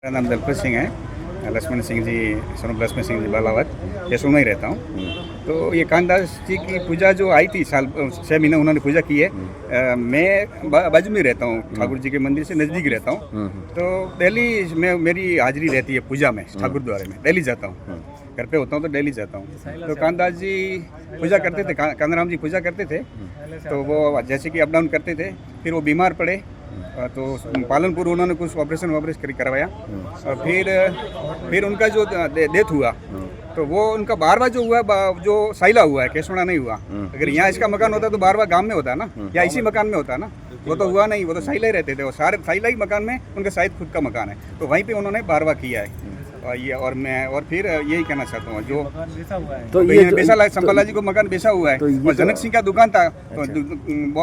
मेरा नाम दलप्रीत सिंह है। लक्ष्मण सिंह जी, स्वरूप लक्ष्मण सिंह जी बालावत, जैसलमेर में ही रहता हूँ। तो ये कानदास जी की पूजा जो आई थी 6 महीने उन्होंने पूजा की है। मैं बाजू में रहता हूँ, ठाकुर जी के मंदिर से नज़दीक रहता हूँ। तो डेली में मेरी हाजिरी रहती है पूजा में, ठाकुर द्वारे में डेली जाता हूँ। घर पे होता हूँ तो डेली जाता हूँ। तो कानदास जी पूजा करते थे, कांदाराम जी पूजा करते थे। तो वो जैसे कि अप डाउन करते थे, फिर वो बीमार पड़े तो पालनपुर उन्होंने कुछ ऑपरेशन करवाया। और फिर उनका जो डेथ हुआ तो वो उनका बारवा जो हुआ, जो साइला हुआ है, केसोड़ा नहीं हुआ। अगर यहाँ इसका मकान होता तो बारवा गांव में होता ना, या इसी मकान में होता ना। वो तो हुआ नहीं, वो तो साइला ही रहते थे, वो सारे साइला ही मकान में उनका शायद खुद का मकान है, तो वहीं पे उन्होंने बारवा किया है। और फिर यही कहना चाहता हूँ, जो तो ये बेसा संपाला जी को मकान बेचा हुआ है। और जनक सिंह का दुकान था, तो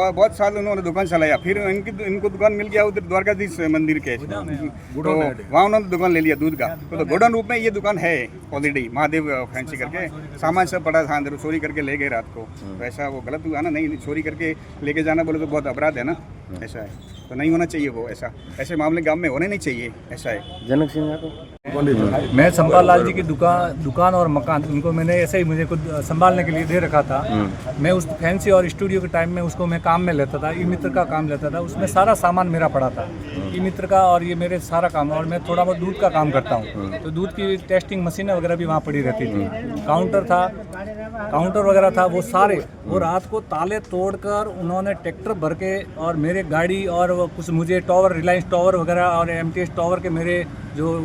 बहुत साल उन्होंने दुकान चलाया। फिर इनको दुकान मिल गया उधर द्वारकाधीश मंदिर के, तो वहाँ उन्होंने दुकान ले लिया दूध का। तो गोडाउन रूप में ये दुकान है ऑलरेडी, महादेव फैंसी करके। सामान सब पड़ा था अंदर, चोरी करके ले गए रात को। तो ऐसा वो गलत हुआ ना, नहीं चोरी करके लेके जाना बोले तो बहुत अपराध है ना, ऐसा है। तो नहीं होना चाहिए वो, ऐसे मामले गांव में होने नहीं चाहिए, ऐसा है। जनक सिंह को मैं संपाल लाल जी की दुकान और मकान इनको मैंने ऐसे ही मुझे खुद संभालने के लिए दे रखा था। मैं उस फैंसी और स्टूडियो के टाइम में उसको मैं काम में लेता था, ई मित्र का काम लेता था। उसमें सारा सामान मेरा पड़ा था, ई मित्र का, और ये मेरे सारा काम। और मैं थोड़ा बहुत दूध का काम करता हूँ, तो दूध की टेस्टिंग मशीनें वगैरह भी वहाँ पड़ी रहती थी। काउंटर वगैरह था, वो सारे वो रात को ताले तोड़कर उन्होंने ट्रैक्टर भर के, और मेरे गाड़ी और कुछ मुझे टावर, रिलायंस टावर वगैरह और MTS टावर के मेरे जो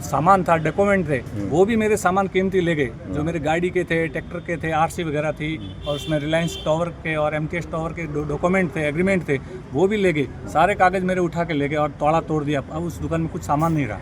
सामान था, डॉक्यूमेंट थे, वो भी मेरे सामान कीमती ले गए। जो मेरे गाड़ी के थे, ट्रैक्टर के थे, RC वगैरह थी, और उसमें रिलायंस टावर के और MTS टावर के डॉक्यूमेंट थे, एग्रीमेंट थे, वो भी ले गए। सारे कागज़ मेरे उठा के ले गए और ताला तोड़ दिया। अब उस दुकान में कुछ सामान नहीं रहा।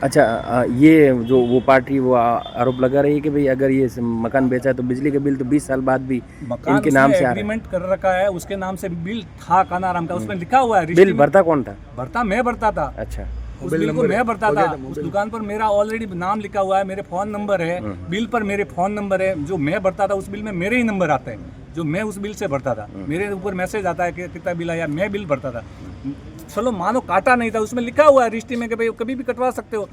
अच्छा, ये जो वो पार्टी वो आरोप लगा रही है कि भाई अगर ये मकान बेचा है तो बिजली का बिल तो 20 साल बाद भी इनके नाम से आ रहा है। एग्रीमेंट कर रखा है, उसके नाम से बिल था कानाराम का, उसमें लिखा हुआ है। बिल भरता कौन था? भरता मैं भरता था। अच्छा, उस बिल को मैं भरता था। उस दुकान पर मेरा ऑलरेडी नाम लिखा हुआ है, मेरे फ़ोन नंबर है, बिल पर मेरे फ़ोन नंबर है। जो मैं भरता था उस बिल में मेरे ही नंबर आते हैं, जो मैं उस बिल से भरता था। मेरे ऊपर मैसेज आता है कि कितना बिल आया, मैं बिल भरता था। चलो मानो काटा नहीं था, उसमें लिखा हुआ है रजिस्ट्री में कि भाई कभी भी कटवा सकते हो।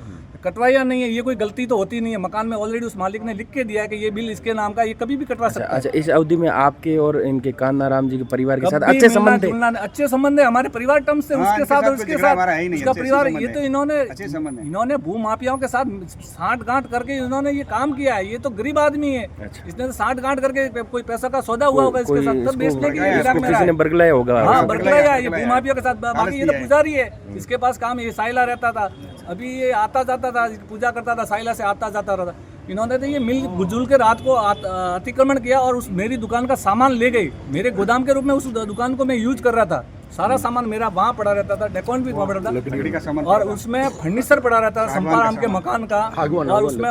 कटवाया नहीं है, ये कोई गलती तो होती नहीं है। मकान में ऑलरेडी उस मालिक ने लिख के दिया है कि ये बिल इसके नाम का, ये कभी भी कटवा सकता है। अच्छा, इस अवधि में आपके और इनके कान्नाराम जी के परिवार के साथ अच्छे संबंध थे? अच्छे संबंध है हमारे परिवार टर्म से, उसके साथ और उसके साथ उसका परिवार। ये तो इन्होंने भू माफियाओं के साथ साठ गांठ करके इन्होंने ये काम किया है। ये तो गरीब आदमी है, इसने तो साठ गांठ करके कोई पैसा का सौदा हुआ होगा इसके साथ, तब बेचने के लिए बरगलाया होगा। हाँ, बरगलाया ये भू माफिया के साथ। बाकी ये तो पुजारी है, इसके पास काम, ये साइला रहता था। अभी ये आता जाता था, पूजा करता था, साइला से आता जाता रहता। इन्होंने तो ये मिल जुल के रात को अतिक्रमण किया और उस मेरी दुकान का सामान ले गई। मेरे गोदाम के रूप में उस दुकान को मैं यूज कर रहा था। सारा सामान मेरा वहाँ पड़ा रहता था, डेकोन भी वहाँ पड़ा था, और उसमें फर्नीचर पड़ा रहता था संपाराम के मकान का। और उसमें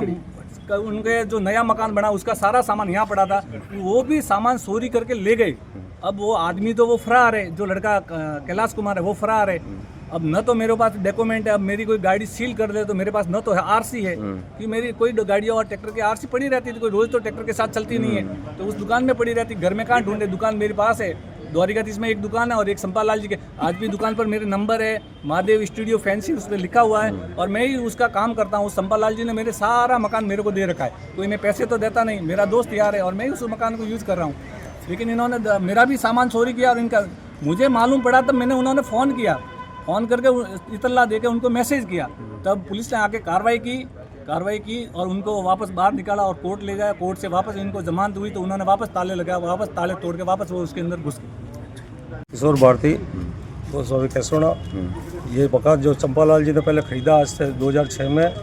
उनके जो नया मकान बना उसका सारा सामान यहाँ पड़ा था, वो भी सामान चोरी करके ले गए। अब वो आदमी तो वो फरार है, जो लड़का कैलाश कुमार है वो फरार है। अब न तो मेरे पास डॉक्यूमेंट है, अब मेरी कोई गाड़ी सील कर दे तो मेरे पास न तो है RC है, कि मेरी कोई गाड़ियाँ और ट्रैक्टर की RC पड़ी रहती थी। कोई रोज तो ट्रैक्टर के साथ चलती नहीं है, तो उस दुकान में पड़ी रहती। घर में कहाँ ढूंढे, दुकान मेरे पास है। द्वारिकाधीश में एक दुकान है और एक संपाल लाल जी के। आज भी दुकान पर मेरे नंबर है, महादेव स्टूडियो फैंसी, उस पर लिखा हुआ है, और मैं ही उसका काम करता हूँ। संपाल लाल जी ने मेरे सारा मकान मेरे को दे रखा है, कोई मैं पैसे तो देता नहीं, मेरा दोस्त यार है, और मैं ही उस मकान को यूज़ कर रहा हूँ। लेकिन इन्होंने मेरा भी सामान चोरी किया, और इनका मुझे मालूम पड़ा तब मैंने उन्होंने फ़ोन किया, फ़ोन करके इतला देके उनको मैसेज किया। तब पुलिस ने आके कार्रवाई की और उनको वापस बाहर निकाला और कोर्ट ले गया। कोर्ट से वापस इनको जमानत हुई तो उन्होंने वापस ताले लगाया, वापस ताले तोड़ के वापस वो उसके अंदर घुस गए। किशोर भारती, वो स्वामी कैसोड़ा। ये मकान जो चंपालाल जी ने पहले खरीदा आज से 2006 में,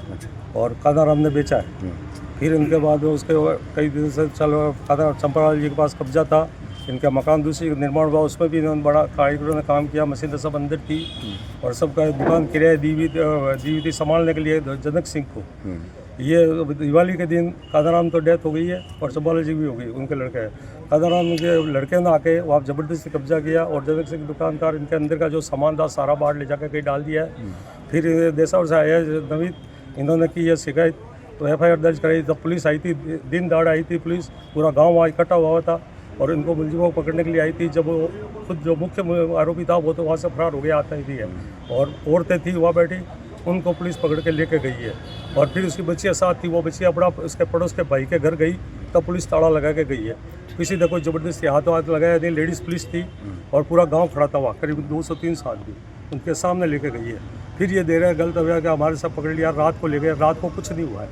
और कानाराम ने बेचा है। फिर इनके बाद उसके कई दिन से चंपालाल जी के पास कब्जा था। इनका मकान दूसरी निर्माण हुआ, उसमें भी इन्होंने बड़ा कारीगरों ने काम किया, मशीनें सब अंदर थी, और सबका दुकान किराए दी हुई थी संभालने के लिए जनक सिंह को। ये दिवाली के दिन कादाराम तो डेथ हो गई है, और चंपालाल जी भी हो गई, उनके लड़के। कादाराम के लड़के ने आके वहाँ ज़बरदस्ती कब्जा किया, और जनक सिंह दुकानदार इनके अंदर का जो सामान था सारा बाहर ले जाकर कहीं डाल दिया है। फिर देसावर से आया नवीद, इन्होंने की यह शिकायत, तो FIR दर्ज कराई। जब पुलिस आई थी, दिन दहाड़ आई थी पुलिस, पूरा गाँव वहाँ इकट्ठा हुआ था, और इनको मुलजिमों को पकड़ने के लिए आई थी। जब वो खुद जो मुख्य आरोपी था वो तो वहाँ से फरार हो गया, आता ही है, और औरतें थी वहाँ बैठी। उनको पुलिस पकड़ के लेके गई है। और फिर उसकी बच्चियाँ साथ थी, वो बच्चियाँ अपना उसके पड़ोस के भाई के घर गई, तब पुलिस ताला लगा के गई है। किसी ने कोई ज़बरदस्ती हाथों हाथ लगाया नहीं, लेडीज़ पुलिस थी और पूरा गांव खड़ा था वहाँ, करीब 200-300 आदमी उनके सामने लेके गई है। फिर ये दे रहे हैं गलत हुआ कि हमारे सब पकड़ लिया, रात को ले गए, रात को कुछ नहीं हुआ है,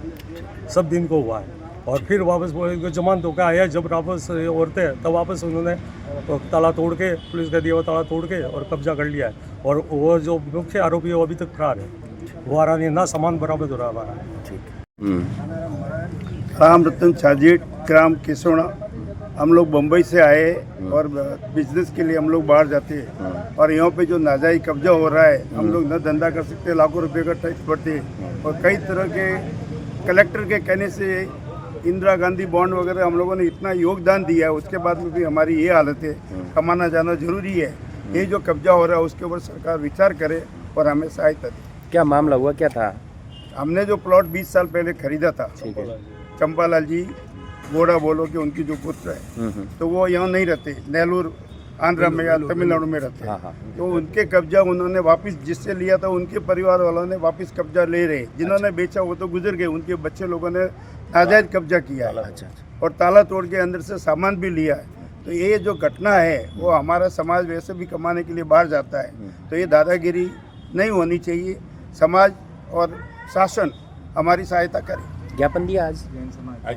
सब दिन को हुआ है। और फिर वापस वो जमानत होकर आया, जब वापस औरतें तब वापस उन्होंने ताला तोड़ के, पुलिस का दिया हुआ ताला तोड़ के और कब्जा कर लिया है। और वो जो मुख्य आरोपी है वो अभी तक फरार है, वो आ रहा नहीं, ना सामान बरामद हो रहा हमारा। राम रतन छाजेट, ग्राम केसोड़ा। हम लोग बम्बई से आए और बिजनेस के लिए हम लोग बाहर जाते हैं और यहाँ पे जो नाजायज कब्जा हो रहा है, हम लोग न धंधा कर सकते, लाखों रुपए का टैक्स भरते हैं। और कई तरह के कलेक्टर के कहने से इंदिरा गांधी बॉन्ड वगैरह हम लोगों ने इतना योगदान दिया है, उसके बाद में भी हमारी ये हालत है। कमाना जाना जरूरी है, ये जो कब्जा हो रहा है उसके ऊपर सरकार विचार करे और हमें सहायता दे। क्या मामला हुआ, क्या था? हमने जो प्लॉट 20 साल पहले खरीदा था, ठीक है। चंपालाल जी गोड़ा बोलो कि उनकी जो पुत्र है, तो वो यहाँ नहीं रहते, नेलूर आंध्र में या तमिलनाडु में रहते हैं। तो उनके कब्जा उन्होंने वापस जिससे लिया था, उनके परिवार वालों ने वापस कब्जा ले रहे। जिन्होंने बेचा वो तो गुजर गए, उनके बच्चे लोगों ने नाजायज कब्जा किया है और ताला तोड़ के अंदर से सामान भी लिया है। तो ये जो घटना है वो हमारा समाज वैसे भी कमाने के लिए बाहर जाता है, तो ये दादागिरी नहीं होनी चाहिए। समाज और शासन हमारी सहायता करे। ज्ञापन दिया आज?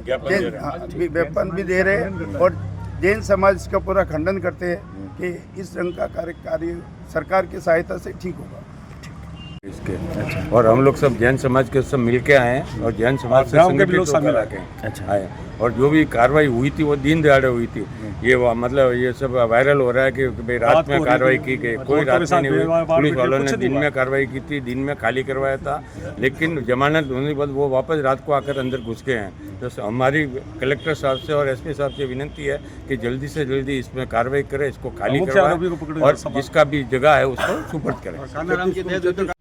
ज्ञापन भी दे रहे हैं और जैन समाज इसका पूरा खंडन करते हैं कि इस रंग का कार्य सरकार की सहायता से ठीक होगा। इसके और हम लोग सब जैन समाज के सब मिल के आए हैं और जैन समाज से गाँव के भी लोग शामिल अच्छा आए। और जो भी कार्रवाई हुई थी वो दिन दहाड़े हुई थी। ये मतलब ये सब वायरल हो रहा है कि भाई रात में कार्रवाई की गई, कोई रात में नहीं हुई। पुलिस वालों ने दिन में कार्रवाई की थी, दिन में खाली करवाया था, लेकिन जमानत होने के बाद वो वापस रात को आकर अंदर घुस गए हैं। तो हमारी कलेक्टर साहब से और एसपी साहब से विनती है कि जल्दी से जल्दी इसमें कार्रवाई करें, इसको खाली करवाएं और जिसका भी जगह है उसको सुपुर्द करें।